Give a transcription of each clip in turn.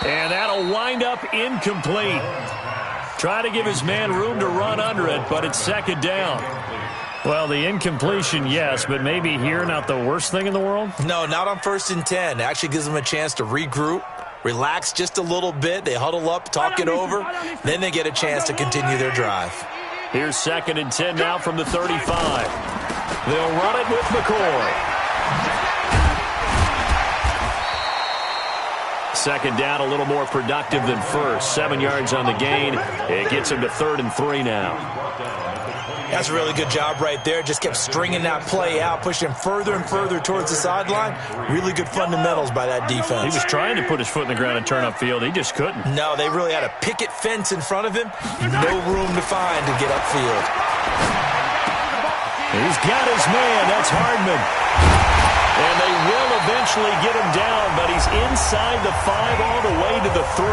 And that'll wind up incomplete. Try to give his man room to run under it, but it's second down. Well, the incompletion, yes, but maybe here not the worst thing in the world? No, not on 1st and 10. It actually gives them a chance to regroup, relax just a little bit. They huddle up, talk it over, then they get a chance to continue their drive. Here's 2nd and 10 now from the 35. They'll run it with McCoy. 2nd down, a little more productive than first. 7 yards on the gain. It gets him to 3rd and 3 now. That's a really good job right there. Just kept stringing that play out, pushing him further and further towards the sideline. Really good fundamentals by that defense. He was trying to put his foot in the ground and turn upfield. He just couldn't. No, they really had a picket fence in front of him. No room to find to get upfield. He's got his man. That's Hardman. And they will eventually get him down, but he's inside the 5 all the way to the 3.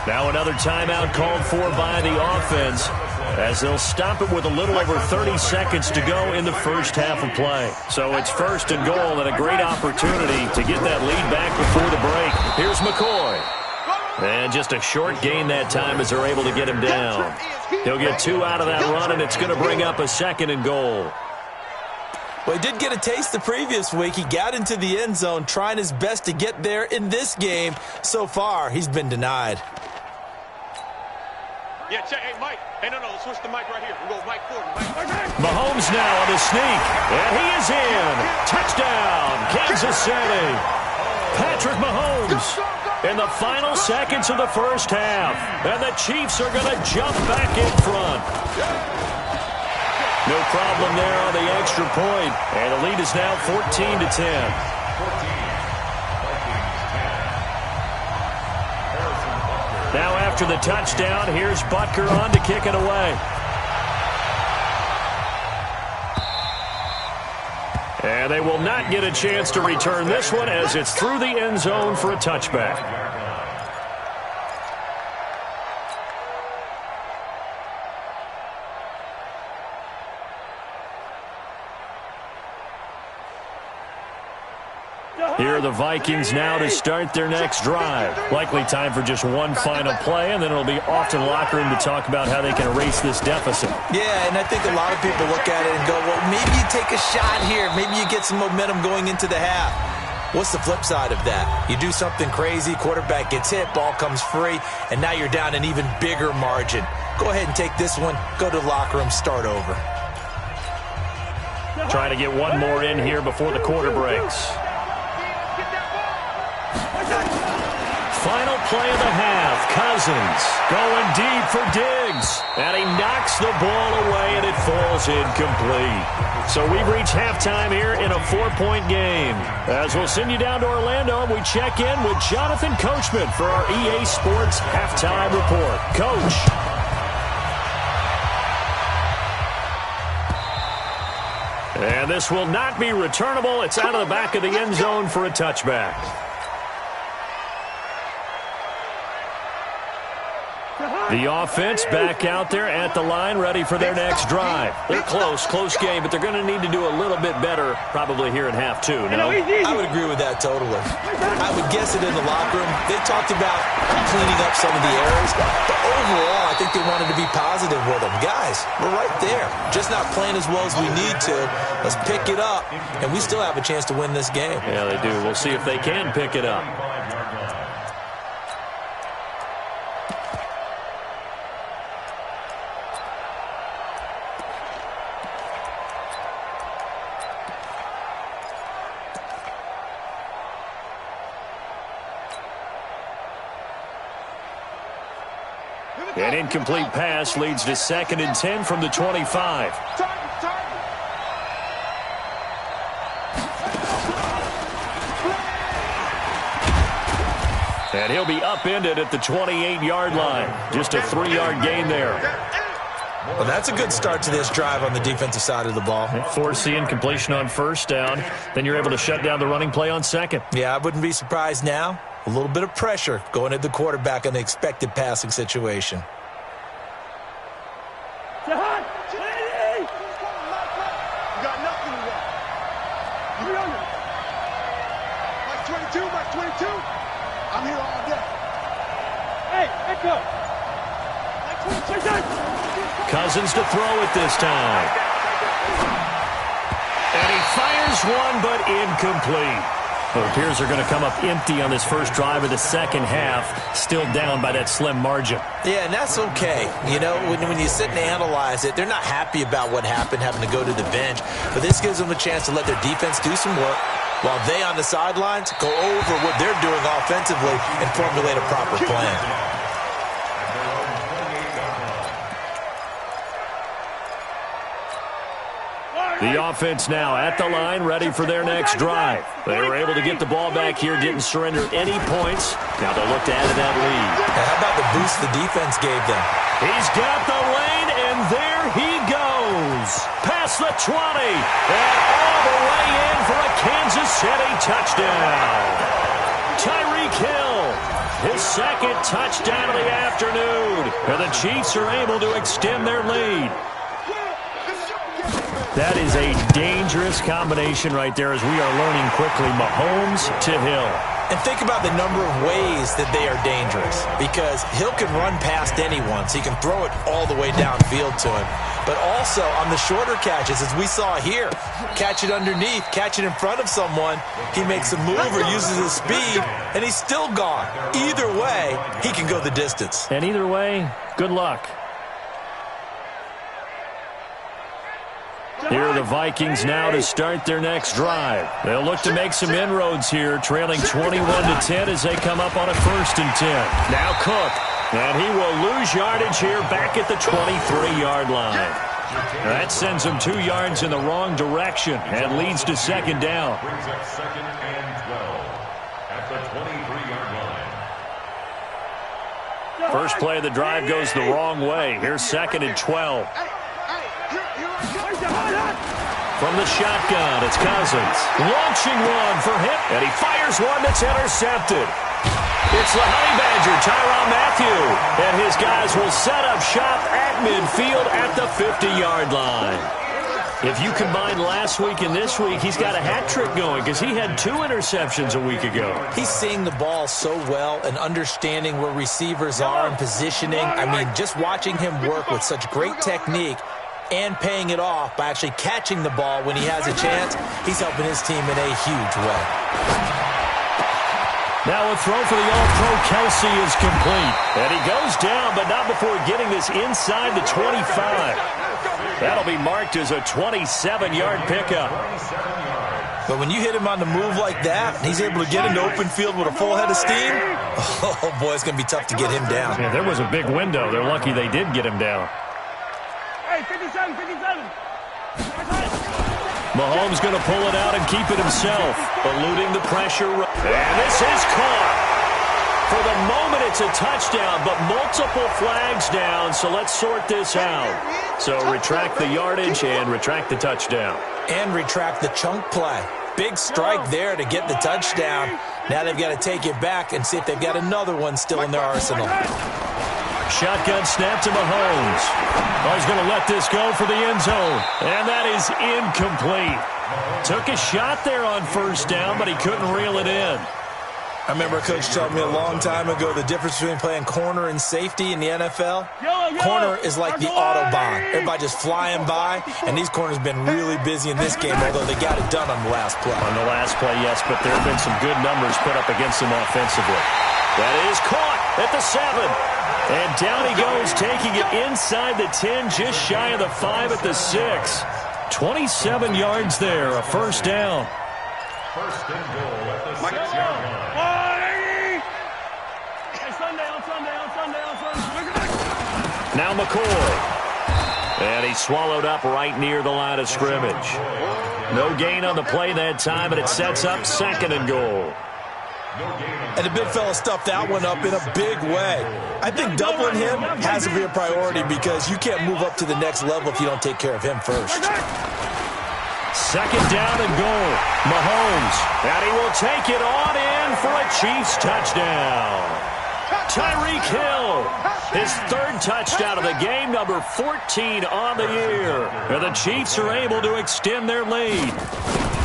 Now another timeout called for by the offense, as they'll stop it with a little over 30 seconds to go in the first half of play. So it's 1st and goal and a great opportunity to get that lead back before the break. Here's McCoy. And just a short gain that time as they're able to get him down. He'll get 2 out of that run, and it's going to bring up a 2nd and goal. Well, he did get a taste the previous week. He got into the end zone trying his best to get there in this game. So far, he's been denied. Yeah, check. Hey, Mike. Hey, no, switch the mic right here. We'll go Mike Ford. Mahomes now on the sneak, and he is in. Touchdown, Kansas City. Patrick Mahomes in the final seconds of the first half, and the Chiefs are going to jump back in front. No problem there on the extra point, and the lead is now 14-10. Now after the touchdown, here's Butker on to kick it away. And they will not get a chance to return this one as it's through the end zone for a touchback. Here are the Vikings now to start their next drive. Likely time for just one final play, and then it'll be off to the locker room to talk about how they can erase this deficit. Yeah, and I think a lot of people look at it and go, well, maybe you take a shot here. Maybe you get some momentum going into the half. What's the flip side of that? You do something crazy, quarterback gets hit, ball comes free, and now you're down an even bigger margin. Go ahead and take this one, go to the locker room, start over. Trying to get one more in here before the quarter breaks. Final play of the half. Cousins going deep for Diggs. And he knocks the ball away, and it falls incomplete. So we've reached halftime here in a 4-point game. As we'll send you down to Orlando, we check in with Jonathan Coachman for our EA Sports Halftime Report. Coach. And this will not be returnable. It's out of the back of the end zone for a touchback. The offense back out there at the line, ready for their next drive. They're close game, but they're going to need to do a little bit better probably here in half two, no? I would agree with that totally. I would guess it in the locker room. They talked about cleaning up some of the errors, but overall, I think they wanted to be positive with them. Guys, we're right there. Just not playing as well as we need to. Let's pick it up, and we still have a chance to win this game. Yeah, they do. We'll see if they can pick it up. An incomplete pass leads to 2nd and 10 from the 25. And he'll be upended at the 28-yard line. Just a 3-yard gain there. Well, that's a good start to this drive on the defensive side of the ball. Force the incompletion on first down. Then you're able to shut down the running play on second. Yeah, I wouldn't be surprised now. A little bit of pressure going at the quarterback in the expected passing situation. You got nothing to walk. You know it. Mike 22, I'm here all day. Cousins to throw it this time. And he fires one, but incomplete. It appears they're going to come up empty on this first drive of the second half, still down by that slim margin. Yeah, and that's okay. You know, when you sit and analyze it, they're not happy about what happened, having to go to the bench. But this gives them a chance to let their defense do some work while they on the sidelines go over what they're doing offensively and formulate a proper plan. The offense now at the line, ready for their next drive. They were able to get the ball back here, didn't surrender any points. Now they'll look to add to that lead. Now how about the boost the defense gave them? He's got the lane, and there he goes. Past the 20, and all the way in for a Kansas City touchdown. Tyreek Hill, his second touchdown of the afternoon. And the Chiefs are able to extend their lead. That is a dangerous combination right there as we are learning quickly. Mahomes to Hill. And think about the number of ways that they are dangerous, because Hill can run past anyone, so he can throw it all the way downfield to him. But also on the shorter catches, as we saw here, catch it underneath, catch it in front of someone, he makes a move or uses his speed, and he's still gone. Either way, he can go the distance. And either way, good luck. Here are the Vikings now to start their next drive. They'll look to make some inroads here, trailing 21-10 as they come up on a 1st and 10. Now Cook, and he will lose yardage here back at the 23-yard line. That sends him 2 yards in the wrong direction and leads to 2nd down. Brings up 2nd and 12 at the 23-yard line. First play of the drive goes the wrong way. Here's 2nd and 12. From the shotgun, it's Cousins. Launching one for him, and he fires one that's intercepted. It's the Honey Badger, Tyrann Mathieu, and his guys will set up shop at midfield at the 50-yard line. If you combine last week and this week, he's got a hat trick going because he had 2 interceptions a week ago. He's seeing the ball so well and understanding where receivers are and positioning. I mean, just watching him work with such great technique and paying it off by actually catching the ball when he has a chance, he's helping his team in a huge way. Now a throw for the All-Pro Kelsey is complete. And he goes down, but not before getting this inside the 25. That'll be marked as a 27-yard pickup. But when you hit him on the move like that, and he's able to get into open field with a full head of steam, oh boy, it's going to be tough to get him down. Yeah, there was a big window. They're lucky they did get him down. Hey, 57, 57. Mahomes going to pull it out and keep it himself, eluding the pressure. And this is caught. For the moment, it's a touchdown, but multiple flags down, so let's sort this out. So retract the yardage and retract the touchdown. And retract the chunk play. Big strike there to get the touchdown. Now they've got to take it back and see if they've got another one still in their arsenal. Shotgun snap to Mahomes. He's going to let this go for the end zone. And that is incomplete. Took a shot there on 1st down, but he couldn't reel it in. I remember a coach telling me a long time ago the difference between playing corner and safety in the NFL. Corner is like the Autobahn. Everybody just flying by, and these corners have been really busy in this game, although they got it done on the last play. On the last play, yes, but there have been some good numbers put up against them offensively. That is caught at the 7. And down he goes, taking it inside the 10, just shy of the 5 at the 6. 27 yards there, a 1st down. 1st and goal at the 6-yard line. Now McCoy. And he's swallowed up right near the line of scrimmage. No gain on the play that time, and it sets up 2nd and goal. And the big fella stuffed that one up in a big way. I think doubling him has to be a priority because you can't move up to the next level if you don't take care of him first. 2nd down and goal. Mahomes. And he will take it on in for a Chiefs touchdown. Tyreek Hill, his 3rd touchdown of the game, number 14 on the year. And the Chiefs are able to extend their lead.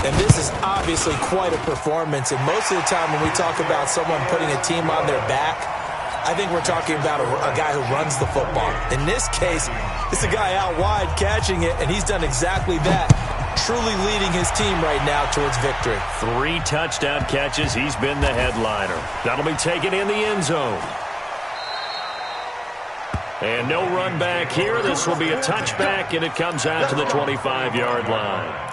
And this is obviously quite a performance. And most of the time when we talk about someone putting a team on their back, I think we're talking about a guy who runs the football. In this case, it's a guy out wide catching it, and he's done exactly that. Truly leading his team right now towards victory. 3 touchdown catches. He's been the headliner. That'll be taken in the end zone. And no run back here. This will be a touchback, and it comes out to the 25-yard line.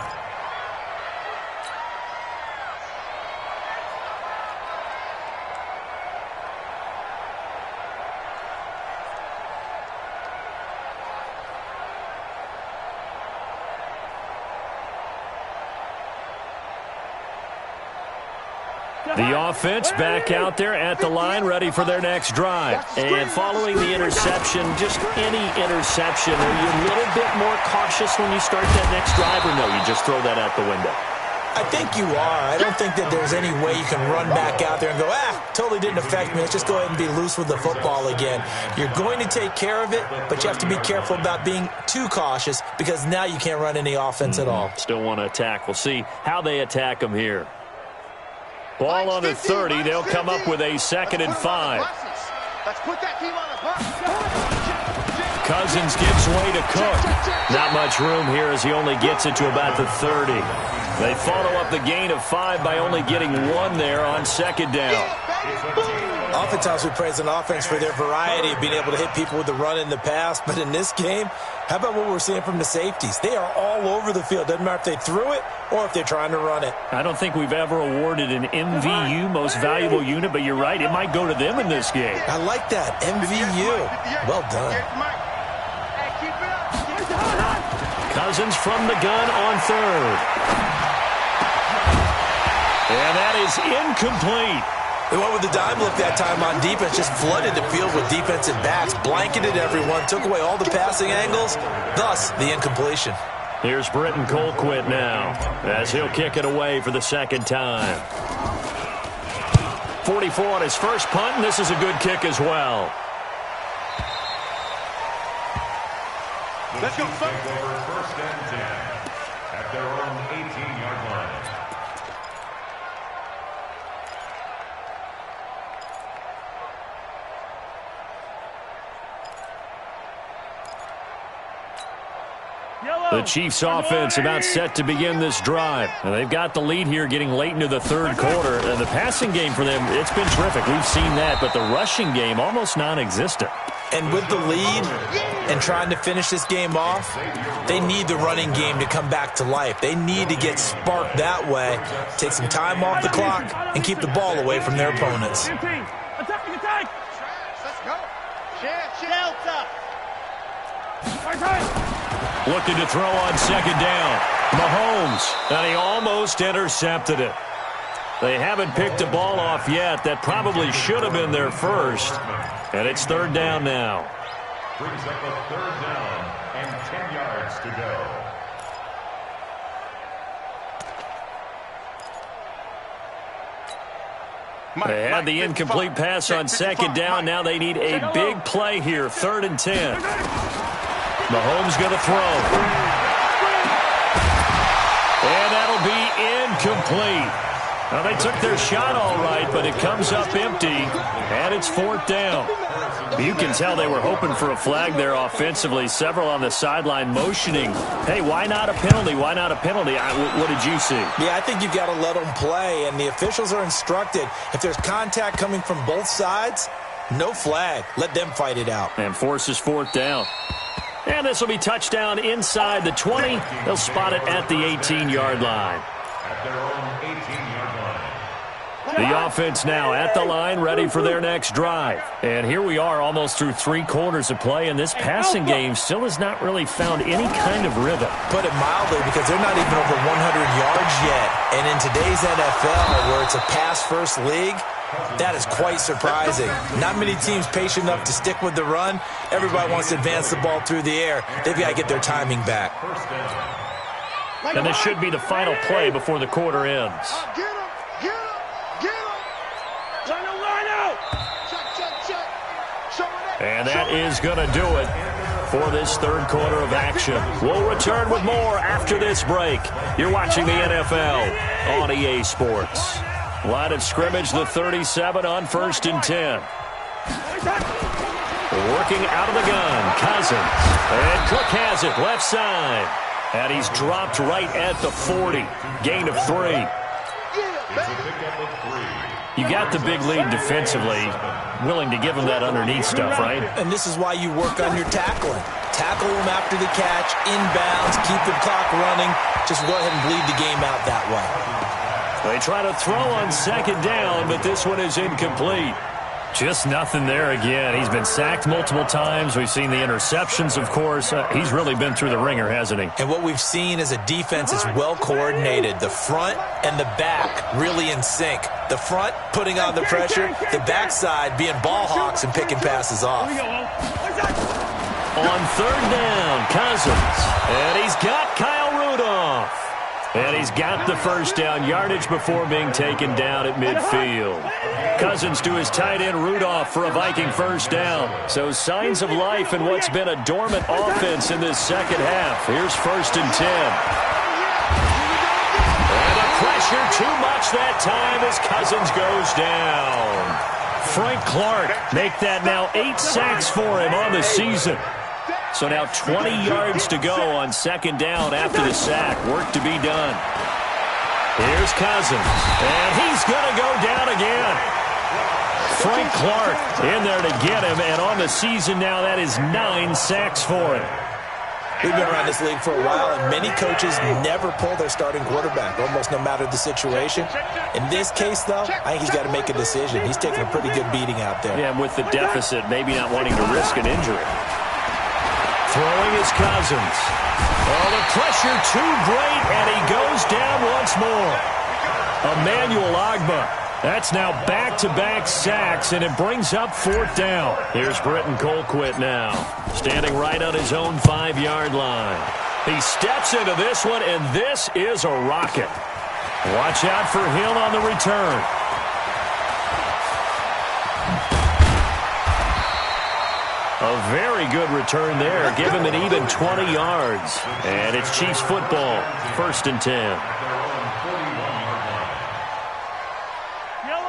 The offense back out there at the line, ready for their next drive. And following the interception, just any interception, are you a little bit more cautious when you start that next drive, or no, you just throw that out the window? I think you are. I don't think that there's any way you can run back out there and go, totally didn't affect me. Let's just go ahead and be loose with the football again. You're going to take care of it, but you have to be careful about being too cautious because now you can't run any offense at all. Still want to attack. We'll see how they attack them here. Ball on the 30. They'll come up with a 2nd and 5. Let's put that team on the bus. Cousins gives way to Cook. Not much room here as he only gets it to about the 30. They follow up the gain of 5 by only getting 1 there on 2nd down. Oftentimes we praise an offense for their variety of being able to hit people with the run in the pass, but in this game, how about what we're seeing from the safeties? They are all over the field. Doesn't matter if they threw it or if they're trying to run it. I don't think we've ever awarded an MVU, most valuable unit, but you're right, it might go to them in this game. I like that, MVU. Well done. Cousins from the gun on 3rd. And that is incomplete. They went with the dime look that time on defense, just flooded the field with defensive backs, blanketed everyone, took away all the passing angles, thus the incompletion. Here's Britton Colquitt now, as he'll kick it away for the 2nd time. 44 on his first punt, and this is a good kick as well. Let's go, Take over 1st and 10 at their own 18-yard line. The Chiefs offense about set to begin this drive. And they've got the lead here getting late into the 3rd quarter. And the passing game for them, it's been terrific. We've seen that, but the rushing game almost non-existent. And with the lead and trying to finish this game off, they need the running game to come back to life. They need to get sparked that way, take some time off the clock, and keep the ball away from their opponents. Attack! Let's go. Delta. Looking to throw on 2nd down. Mahomes, and he almost intercepted it. They haven't picked a ball off yet. That probably should have been their first. And it's 3rd down now. Brings up a 3rd down and 10 yards to go. They had the incomplete pass on 2nd down. Now they need a big play here. 3rd and 10. Mahomes going to throw. And that'll be incomplete. Now, they took their shot all right, but it comes up empty, and it's 4th down. You can tell they were hoping for a flag there offensively. Several on the sideline motioning, hey, why not a penalty? Why not a penalty? What did you see? Yeah, I think you've got to let them play, and the officials are instructed, if there's contact coming from both sides, no flag. Let them fight it out. And forces 4th down. And this will be touchdown inside the 20. They'll spot it at the 18-yard line. At their own 18-yard line. The offense now at the line, ready for their next drive. And here we are almost through 3 quarters of play, and this passing game still has not really found any kind of rhythm. Put it mildly, because they're not even over 100 yards yet. And in today's NFL, where it's a pass-first league, that is quite surprising. Not many teams patient enough to stick with the run. Everybody wants to advance the ball through the air. They've got to get their timing back. And this should be the final play before the quarter ends. Get him! Get him! Get him! Line out! Check. And that is going to do it for this 3rd quarter of action. We'll return with more after this break. You're watching the NFL on EA Sports. Line of scrimmage, the 37 on 1st and 10. Working out of the gun, Cousins. And Cook has it, left side. And he's dropped right at the 40. Gain of 3. You got the big lead defensively. Willing to give him that underneath stuff, right? And this is why you work on your tackling. Tackle him after the catch, inbounds, keep the clock running. Just go ahead and bleed the game out that way. They try to throw on second down, but this one is incomplete. Just nothing there again. He's been sacked multiple times. We've seen the interceptions, of course. He's really been through the ringer, hasn't he? And what we've seen is a defense that's well coordinated. The front and the back really in sync. The front putting on the pressure, the backside being ball hawks and picking passes off. On third down, Cousins. And he's got Kyle Rudolph. And he's got the first down yardage before being taken down at midfield. Cousins to his tight end Rudolph for a Viking first down. So signs of life in what's been a dormant offense in this second half. Here's 1st and 10. And the pressure too much that time as Cousins goes down. Frank Clark make that now 8 sacks for him on the season. So now 20 yards to go on second down after the sack. Work to be done. Here's Cousins. And he's going to go down again. Frank Clark in there to get him. And on the season now, that is 9 sacks for him. We've been around this league for a while, and many coaches never pull their starting quarterback, almost no matter the situation. In this case, though, I think he's got to make a decision. He's taking a pretty good beating out there. Yeah, and with the deficit, maybe not wanting to risk an injury. Throwing is Cousins. Oh, the pressure too great, and he goes down once more. Emmanuel Ogbah. That's now back-to-back sacks, and it brings up 4th down. Here's Britton Colquitt now, standing right on his own 5-yard line. He steps into this one, and this is a rocket. Watch out for him on the return. A very good return there. Give him an even 20 yards. And it's Chiefs football, 1st and 10.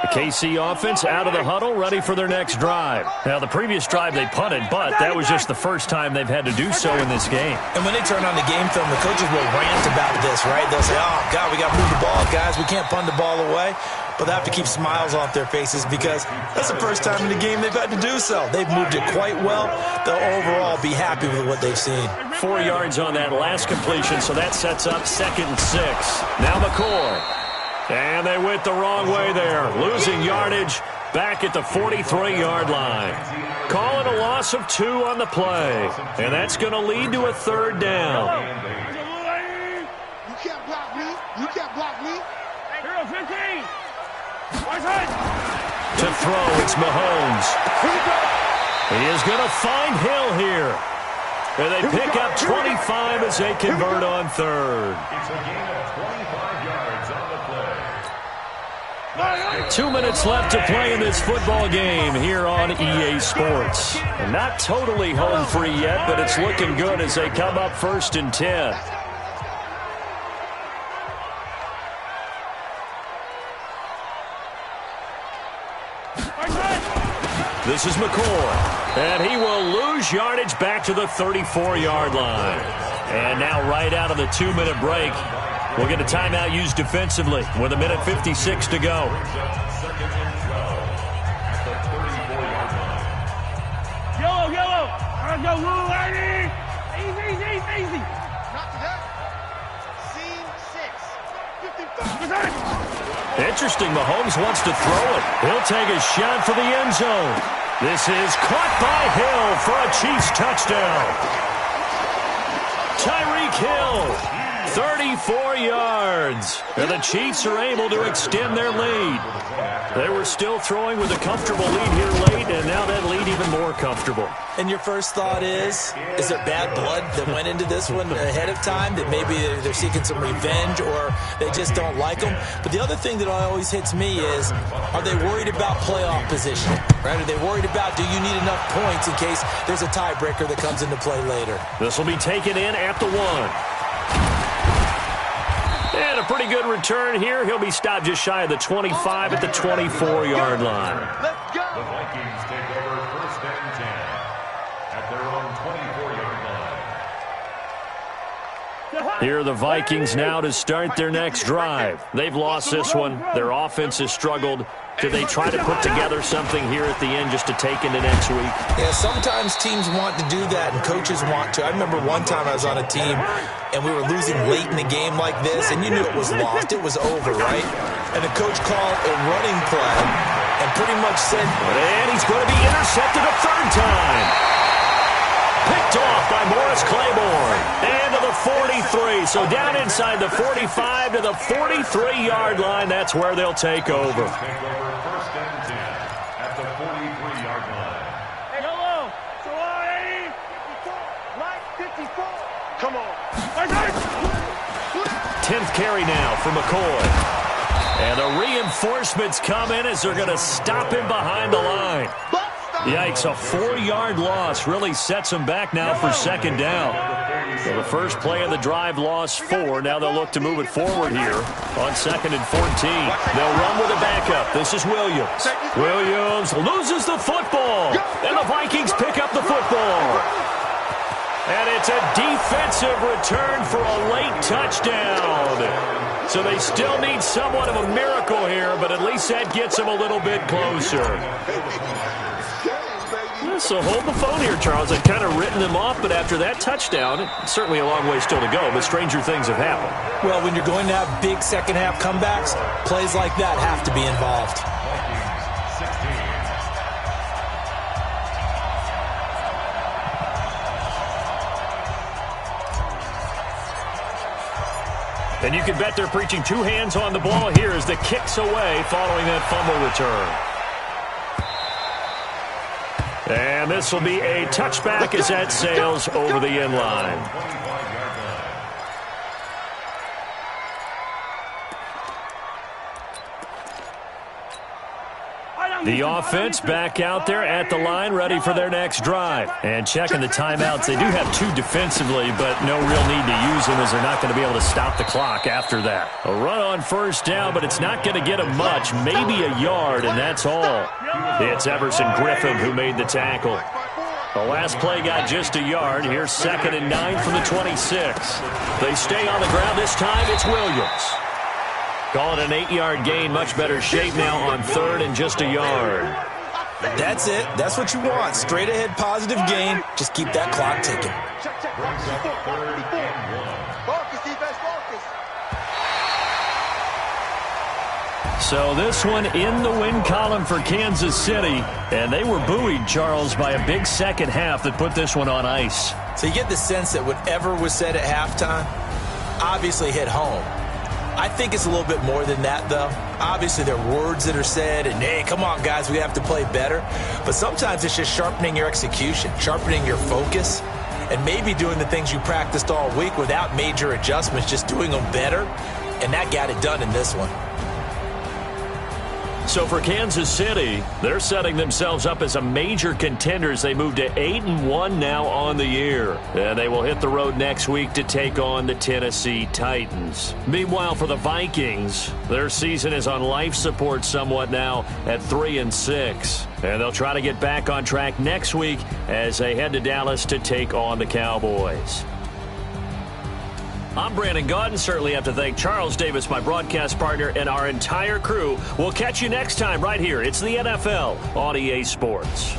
The KC offense out of the huddle, ready for their next drive. Now, the previous drive they punted, but that was just the first time they've had to do so in this game. And when they turn on the game film, the coaches will rant about this, right? They'll say, oh, God, we got to move the ball, guys. We can't punt the ball away. But they have to keep smiles off their faces because that's the first time in the game they've had to do so. They've moved it quite well. They'll overall be happy with what they've seen. 4 yards on that last completion, so that sets up 2nd and 6. Now McCoy. And they went the wrong way there. Losing yardage back at the 43-yard line. Calling a loss of 2 on the play. And that's going to lead to a 3rd down. You can't block me. You can't block me. Hero 15. To throw, it's Mahomes. He is going to find Hill here. And they pick up 25 as they convert on 3rd. It's a gain of 25 yards on the play. 2 minutes left to play in this football game here on EA Sports. And not totally home free yet, but it's looking good as they come up 1st and 10. This is McCoy, and he will lose yardage back to the 34-yard line. And now right out of the 2-minute break, we'll get a timeout used defensively with 1:56 to go. Yellow. Let's go, Lou, lady. Easy. Not today. Scene 6. 55. Interesting, Mahomes wants to throw it. He'll take a shot for the end zone. This is caught by Hill for a Chiefs touchdown. Tyreek Hill, 34 yards. And the Chiefs are able to extend their lead. They were still throwing with a comfortable lead here late, and now that lead even more comfortable. And your first thought is there bad blood that went into this one ahead of time, that maybe they're seeking some revenge or they just don't like them? But the other thing that always hits me is, are they worried about playoff position? Right? Are they worried about, do you need enough points in case there's a tiebreaker that comes into play later? This will be taken in at the 1. And a pretty good return here. He'll be stopped just shy of the 25 at the 24-yard line. Let's go. The Vikings take over Here are the Vikings now to start their next drive. They've lost this one. Their offense has struggled. Do they try to put together something here at the end just to take into next week? Yeah, sometimes teams want to do that and coaches want to. I remember one time I was on a team and we were losing late in a game like this, and you knew it was lost. It was over, right? And the coach called a running play and pretty much said, and he's going to be intercepted a third time. Picked off by Morris Claiborne. And to the 43. So down inside the 45 to the 43-yard line. That's where they'll take over. First and 10 at the 43-yard line. Hey, hello. So, 54. Come on. 10th carry now for McCoy. And the reinforcements come in as they're going to stop him behind the line. Yikes, a 4-yard loss really sets him back now for second down. So the first play of the drive lost 4. Now they'll look to move it forward here on 2nd and 14. They'll run with a backup. This is Williams. Williams loses the football. And the Vikings pick up the football. And it's a defensive return for a late touchdown. So they still need somewhat of a miracle here, but at least that gets them a little bit closer. So hold the phone here, Charles. I've kind of written them off, but after that touchdown, it's certainly a long way still to go, but stranger things have happened. well, when you're going to have big second-half comebacks, plays like that have to be involved. And you can bet they're preaching two hands on the ball here as the kick's away following that fumble return. And this will be a touchback as that sails over the end line. The offense back out there at the line, ready for their next drive. And checking the timeouts. They do have two defensively, but no real need to use them as they're not going to be able to stop the clock after that. A run on first down, but it's not going to get them much, maybe a yard, and that's all. It's Everson Griffin who made the tackle. The last play got just a yard. Here's 2nd and 9 from the 26. They stay on the ground. This time it's Williams. Call it an 8-yard gain. Much better shape now on 3rd and just a yard. That's it. That's what you want. Straight ahead positive gain. Just keep that clock ticking. So this one in the win column for Kansas City. And they were buoyed, Charles, by a big second half that put this one on ice. So you get the sense that whatever was said at halftime obviously hit home. I think it's a little bit more than that, though. Obviously, there are words that are said, and, hey, come on, guys, we have to play better. But sometimes it's just sharpening your execution, sharpening your focus, and maybe doing the things you practiced all week without major adjustments, just doing them better. And that got it done in this one. So for Kansas City, they're setting themselves up as a major contender as they move to 8-1 now on the year. And they will hit the road next week to take on the Tennessee Titans. Meanwhile, for the Vikings, their season is on life support somewhat now at 3-6. And they'll try to get back on track next week as they head to Dallas to take on the Cowboys. I'm Brandon Gaudin. Certainly have to thank Charles Davis, my broadcast partner, and our entire crew. We'll catch you next time right here. It's the NFL on EA Sports.